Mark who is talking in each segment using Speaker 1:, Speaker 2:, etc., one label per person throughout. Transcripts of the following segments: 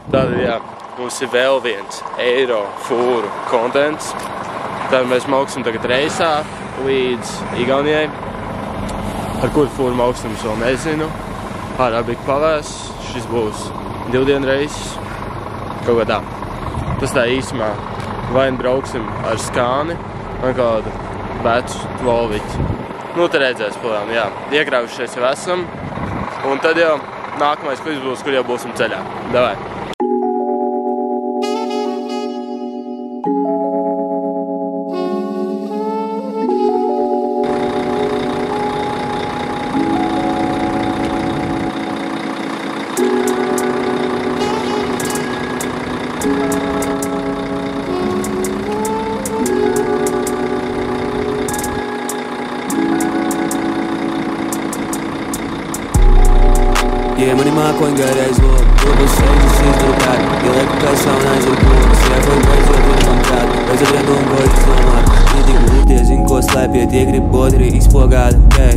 Speaker 1: Tad, jā, mums ir vēl viens eiro fūru kontents. Tad mēs mauksim tagad reisā līdz Igaunijai. Ar kuru fūru mauksim es vēl nezinu. Ārā bija pavēs, šis būs 2 dienu reisis. Kaut kā tā. Tas tā īsumā vai brauksim ar Skāni vai kādu vecu Volviķi. Nu, te redzēs plēm, jā. Iekrāvušies jau esam. Un tad jau nākamais klips būs, kur jau būsim ceļā. Davai!
Speaker 2: Yeah, mani mākoņi gaidājas log, lobos sēžas izdaru kādu, ielieku kaisā un aizaru pogas, jākoju beidzot ir man prāt, beidzot redzam, ko izdomāt, viņi tik lūtie, zin, ko slēpjie, tie grib bodri izpogāt, okay.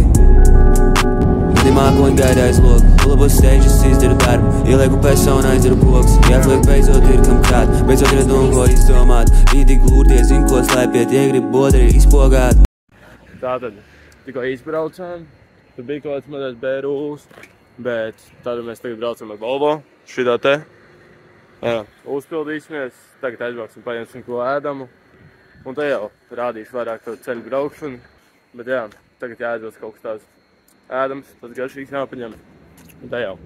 Speaker 2: Mani mākoņi gaidājas log, lobos sēžas izdaru darbu, ielieku kaisā un aizaru pogas, jākoju beidzot ir kam prāt, beidzot redzam, ko izdomāt, viņi tik lūtie, zin, ko slēpjie, tie grib bodri izpogāt.
Speaker 1: Tātad, tikko izbraucām, tur bija kaut kāds mazais bērūs. Bet tad mēs tagad braucam ar Volvo, šitā te. Uzpildīsimies, tagad aizbrauksim, paņemsim ko ēdamu. Un te jau rādīšu vairāk to ceļu braukšanu. Bet jā, tagad jāaizbrauc kaut kas tāds ēdams, tas garšīgs jāpaņem. Un te jau,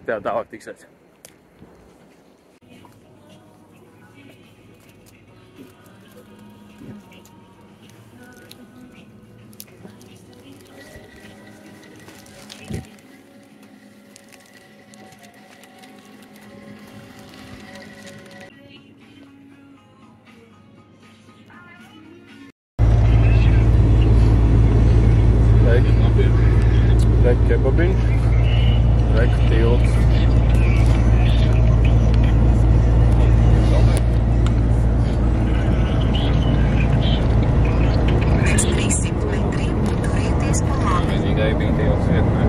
Speaker 1: tālāk tiksies. Reku kebabiņš, reku tilts.
Speaker 3: Pēc 300 metriem turieties pa labi.
Speaker 4: Vienīgai bija tilts vietnē.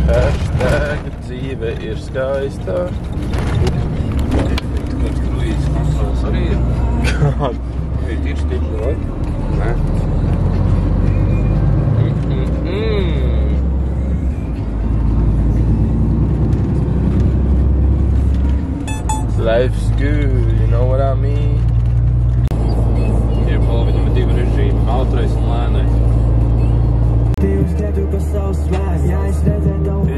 Speaker 1: Hashtag dzīve ir skaista.
Speaker 4: Kāds kruīzes kontrols arī ir?
Speaker 1: Kāda?
Speaker 4: Ir tīši tīši, vai? Nē.
Speaker 1: Life's good, you know what I mean?
Speaker 4: Iepala viņam ir 2 režīmi, ātrais un lēnais.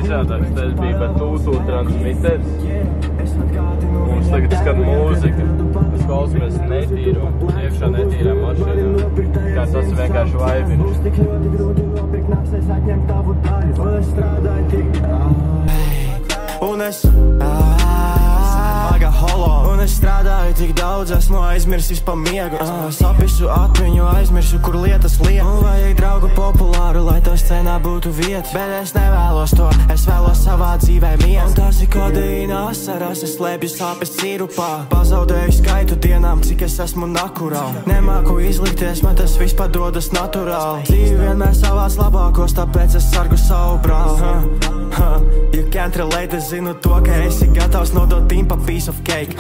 Speaker 1: Izrādās, tas bija par Bluetooth transmiters. Mums tagad skan mūzika. Mēs klausamies netīru, iekšā netīrā mašīnā. Kā tas vienkārši vaibiņš.
Speaker 5: Un es Aga holo. Un es strādāju tik daudz, esmu aizmirsis pa miegu. Sapisu atmiņu, aizmirsu, kur lietas liek. Un vajag draugu populāru, lai to scenā būtu vieta. Bet es nevēlos to, es vēlos savā dzīvē mieru. Un tās ir kodeīna asaras, es slēpju sāpes sirupā. Pazaudēju skaitu dienām, cik es esmu naturā. Nemāku izlikties, man tas viss padodas naturāli. Dzīvi vienmēr savās labākos, tāpēc es sargu savu brāli. You can't relate, es zinu to, ka esi gatavs nodot timpa piece of cake.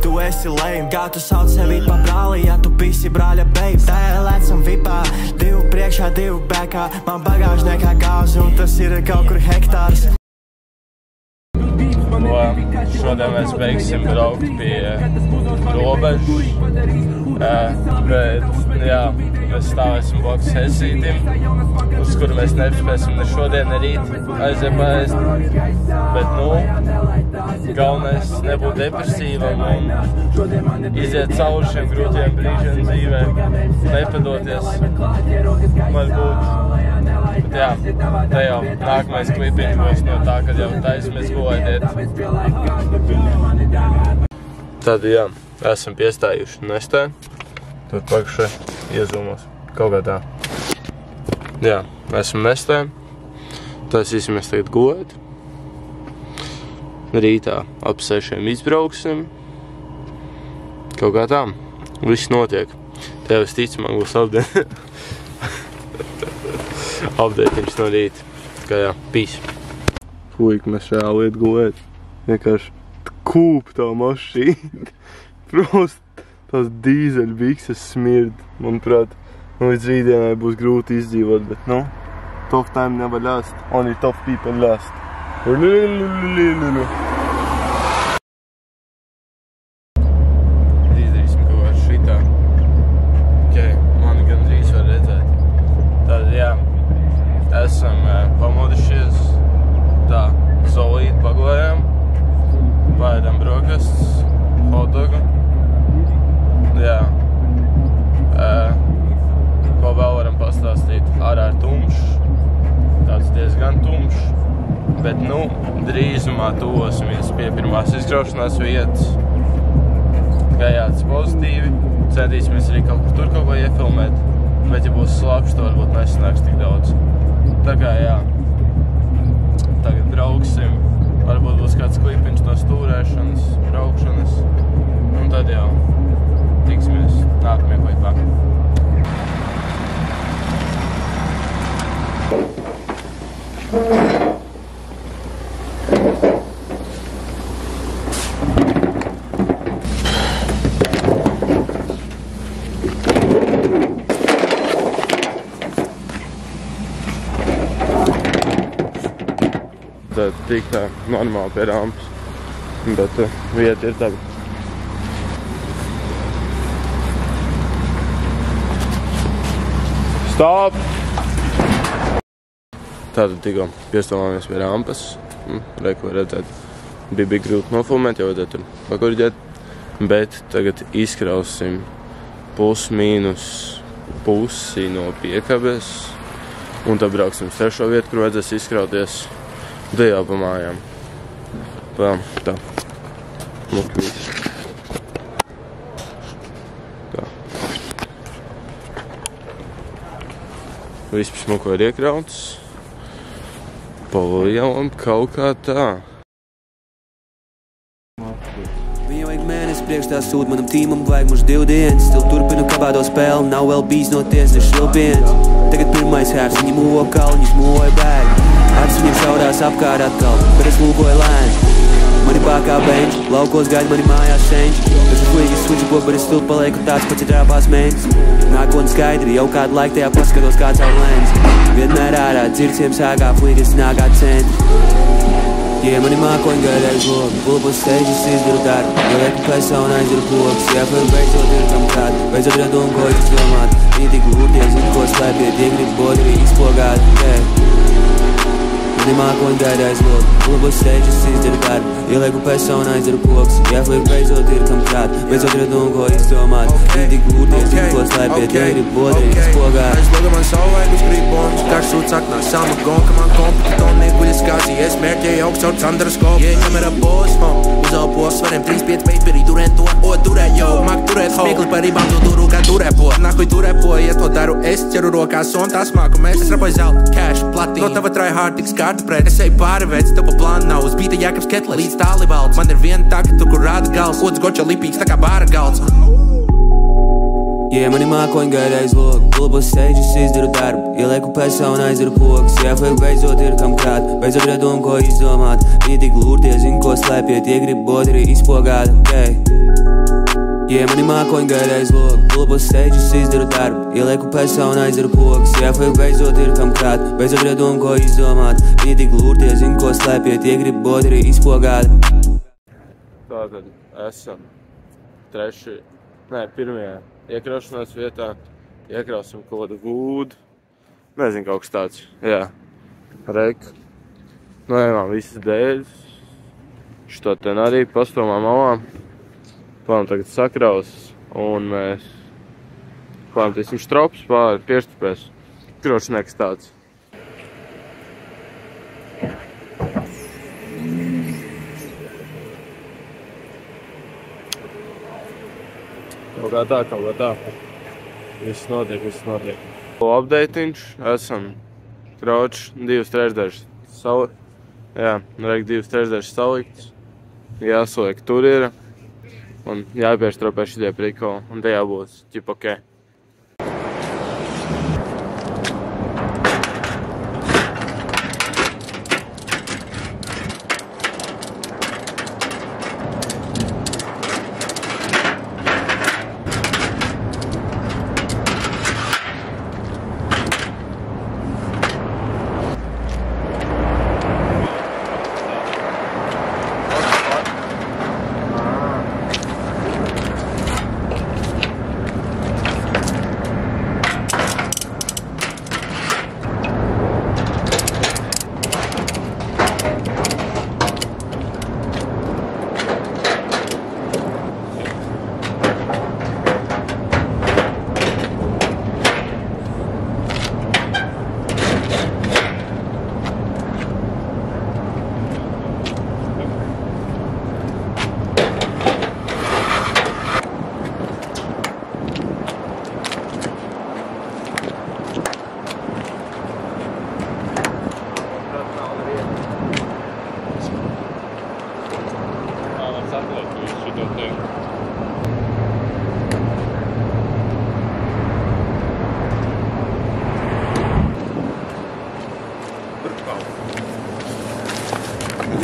Speaker 5: Tu esi lame, kā tu sauc sevi pa brāli, ja tu pisi brāļa babe. Tēlēts un vipā, 2 priekšā, 2 bekā, man bagāžniekā gāzi un tas ir kaut kur hektārs.
Speaker 1: Šodien mēs beigsim braukt pie robežas, bet jā, mēs stāvēsim blakus Hesītim, uz kuru mēs nespēsim ne šodien, ne rīt aiziet paēst, bet nu, galvenais nebūt depresīvam un iziet cauri šiem grūtiem brīžiem dzīvē, nepadoties, varbūt. Bet jā, te jau nākamais klipiņš būs no tā, kad jau taisamies gulēdiet. Tad jā, esam piestājuši Nestē. Tur pakšē iezūmos. Kaut kā tā. Jā, esam Nestē. Taisīsimies tagad gulēt. Rītā ap 6 izbrauksim. Kaut kā tā. Viss notiek. Tev es ticu, man būs labdien. Update no rīta. Kā jā, peace. Puika, mēs reāli iet gulēt. Vienkārši kūp tā mašīna. Prost, tās dīzeļu bikses smird. Manuprāt, līdz rītdienai būs grūti izdzīvot, bet tough time never last. Only tough people last. Izdarīsim kaut kā šitā. Mani gandrīz var redzēt. Tad, jā, esam pamodušies. Tā, solīti pagulējām. Paēdām brokastis, hotdogu. Jā. Ko vēl varam pastāstīt? Ārā ir tumšs. Tāds diezgan tumšs. Bet, drīzumā tuvosimies pie pirmās izkraušanās vietas. Gājāts pozitīvi. Centīsimies arī kaut ko iefilmēt. Bet, ja būs slapš, to varbūt nesanāks tik daudz. Tā kā, jā. Tagad brauksim. Varbūt būs kāds klipiņš no stūrēšanas, braukšanas. Un tad jau tiksimies nākamajā klipā. Tad tik tā normāli pie rampas, bet vieta ir tagad. Stop! Tātad tikko piestāvāmies pie rampas. Reku var redzēt, bija grūti nofilmēt, jau vajadzētu tur pakoriģēt. Bet tagad izkrausim plus-mīnus pusi no piekabes. Un tad brauksim uz trešo vietu, kur vajadzēs izkrauties. Te jau pa mājām. Tā. Lūk, viss. Tā. Viss pie smuko ir iekrauts. Palielam kaut kā tā.
Speaker 2: Viņam vajag mēnesi priekš tā sūt, manam tīmam vajag muž 2 dienas. Still turpinu kabāto spēli, nav vēl bijis no tiesas švilpiens. Tagad pirmais hērs, viņi mūvo kalņus, mūvoja bēgi. Acis viņam šaurās apkārt atkal, bet es lūkoju lēni. Mani bākā benč, laukos gaida mani mājās senč. Es ar puigi switchu po, bet es still palieku tāds pats ir trāpās mēns. Nākotne skaidri, jau kādu laiku tajā paskatos kāds ar lens. Vienmēr ārā dzirdsiem sākā puigas nākā centri. Mani mākoņi gaida aiz logu, pulpus steidžas izdaru darbu. Jo lieku pēsā un aizdaru pogas, jāpēr beidzot ir kam prāt. Beidzot redom, ko izdomāt. Viņi tik lūrties, zin, ko slēpiet, tie grib bodri izpogāt. Mani mākoņi gaida aiz logu, pulpus steidžas izdaru darbu. Jo lieku pēsā un aizdaru pogas, jāpēr beidzot ir kam prāt. Beidzot redom, ko izdomāt. Viņi tik lūrties, zin, ko slēpiet, tie grib bodri izpogāt.
Speaker 5: Aiz loga man savu vajag uz gribons, karš sūts aknā, sama gonka man kompetitoni, guļas kāzi, es mērķēju augsts ar Sandraskopu. Kamera boss, uzalpos, svariem 3-5 paperī, turēt to, turē, mak turēt smiekli par rībām, tu turu, kā turēpo. Nahuj turēpo, ja to daru, es ķeru rokās un tā smāku mēs. Es rapoju zelta, cash, platīna, no tava try hard tiks kārta pret. Es eju pāri vēc, tev pa plānu nav, uz bīta Jākabs Ketlers, līdz tāli valds. Man ir viena taka, tur, kur rāda gals, ods goča lipīgs, tā kā bāra galds.
Speaker 2: Mani mākoņi gaida aiz logu, pulpus steidžas izdaru darbu. Ielieku pēsā un aizdaru pogas, jāpēr beidzot ir kam krāt. Beidzot redom, ko izdomāt. Viņi tik lūrties, zin, ko slēpiet, tie grib bodri izpogāt. Mani mākoņi gaida aiz logu, pulpus steidžas izdaru darbu. Ielieku pēsā un aizdaru pogas, jāpēr beidzot ir kam krāt. Beidzot redom, ko izdomāt. Viņi tik lūrties, zin, ko slēpiet, tie grib bodri izpogāt.
Speaker 1: Tātad esam pirmajā iekraušanās vietā. Iekrausim kaut kādu vūdu. Nezinu, kaut kas tāds. Jā. Rek. Noņemām visas dēļas. Šito ten arī pastomā malā. Plānam tagad sakraus. Un mēs plānam tiesim štrops pāri piešķipēs. Kroši nekas tāds. Kaut kā tā. Viss notiek. Update'iņš. Esam krauči 2/3 salikt. Jā, reik 2/3 salikts. Jāsaliek tur ir. Un jāpiešķropē šitie prikoli. Un tajā būs ķip ok.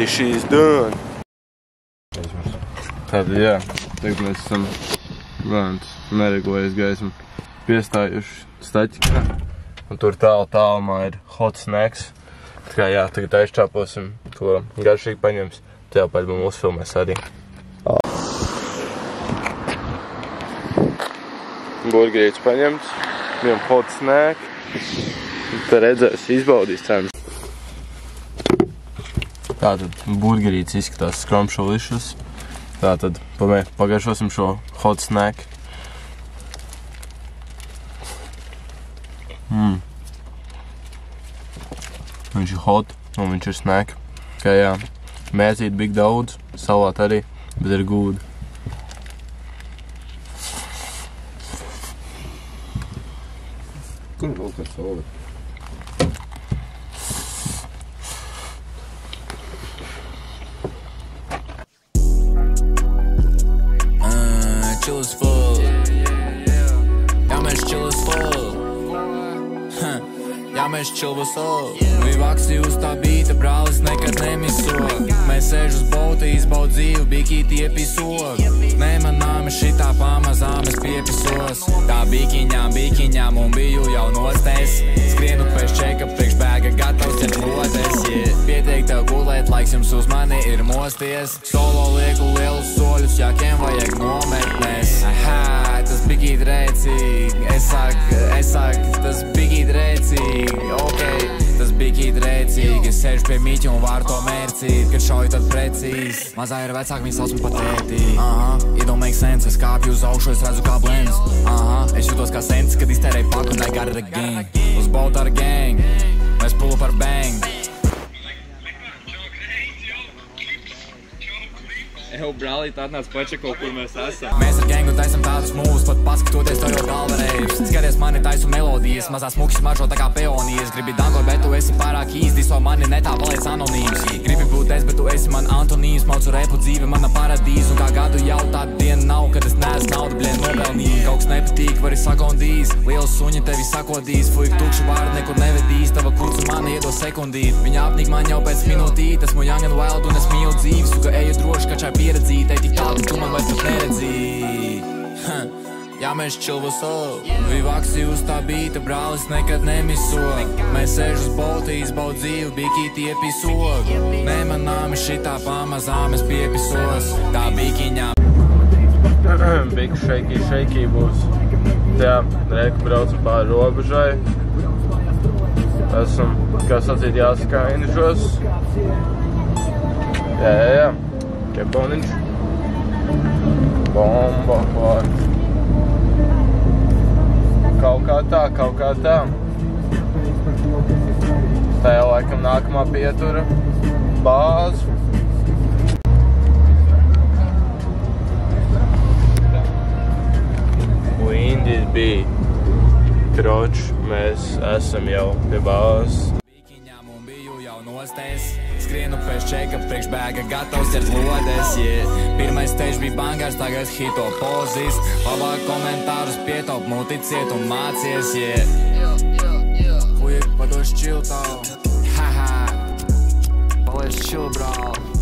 Speaker 1: This is done. Tad, jā, tagad mēs esam neregulējas gaismu piestājuši Staķikā. Un tur tālumā ir hot snacks. Tā kā jā, tagad aizčāposim, ko garšīgi paņems. Tev paļbam uzfilmēs arī. Burgerīts paņemts, viņam hot snack. Te redzēs, izbaudīs cenas. Tātad burgerīts izskatās scrumptious. Tātad pagaršosim šo hot snack. Viņš ir hot un viņš ir snack. Kā jā, mēzīt big daudz, salāt arī, bet ir good.
Speaker 4: Kur vēl kāds salāt?
Speaker 6: Chill as fuck. Ja mēs chill as fuck. Ja mēs chill as fuck. Vivāksi uz tā bīta, brālis nekad nemisok. Mēs sēž uz bauta, izbaud dzīvi, bikīti iepisok. Nemanāmi šitā pamazām es piepisos. Tā bikiņām un biju jau nostēs. Skrienu pēc čeka, priekš bēga gatavs ķert lodes, yeah. Pietiek tev gulēt, laiks jums uz mani ir mosties. Solo lieku lielus soļus, jākiem vajag nometnēs. Aha, tas bikīt rēcīgi. Es saku, tas bikīt rēcīgi. Ok, tas bikīt rēcīgi. Es sēžu pie mīķa un varu to mērcīt. Kad šauju tad precīzi. Mazā ir vecāki, viņi sauc man par tētī. It don't make sense, es kāpju uz augšu, es redzu kā blends. Es jūtos kā sens, kad iztērēju paku un I got it again. Uz boat ar gang, mēs pulu par bang.
Speaker 7: Eho, brālīt, atnāc pačeko, kur mēs esam.
Speaker 6: Mēs ar gengu taisam tādus mūvus, pat paskatoties to jau galvarējus. Skaties mani taisu melodijas, mazās mukas maržo tā kā peonijas. Gribi dango, bet tu esi pārāk īsti, so mani netā paliec anonīms. Gribi būt es, bet tu esi man antonīms. Maucu repu dzīve, mana paradīze. Un kā gadu jau tāda diena nav, kad es neesmu naudu, blien, nopelnīt. Kauks nepatīk, vari sakondīs. Liels suņi tevi sakodīs, fuik tukšu vārdu nekur nevedīs. Tava kurcu mani iedo sekundīt. Viņa apnīk man jau pēc minūtīt. Esmu young and wild un es mīlu dzīves. Tu, ka eju droši, ka čai pieredzīt, ej tik tālu, tu man vairs pat neredzīt. Ja mēs čilvos up, vivāksi uz tā bīta, brālis nekad nemisok. Mēs sēž uz bolta, izbaud dzīvi, bikīti iepisok. Nemanāmi šitā pamazām es piepisos. Tā bikiņā.
Speaker 1: Big shaky būs. Jā, reku braucam pāri robežai. Esam, kā sacīt, jāsakā Indišos. Jā. Keponiņš. Bomba klāt. Kaut kā tā. Tā jau laikam nākamā pietura bāze. We indeed be. Kroč, mēs esam jau pie bāzes.
Speaker 6: Skrienu pēc čeka, priekš bēga gatavs ķert lodes, yeah. Pirmais stage bija bangārs, tagad hito pozīs. Labāk komentārus pietop, ticiet un mācies, yeah. Fuik, padoši chill tālu. Haha, paliec chill, brāl.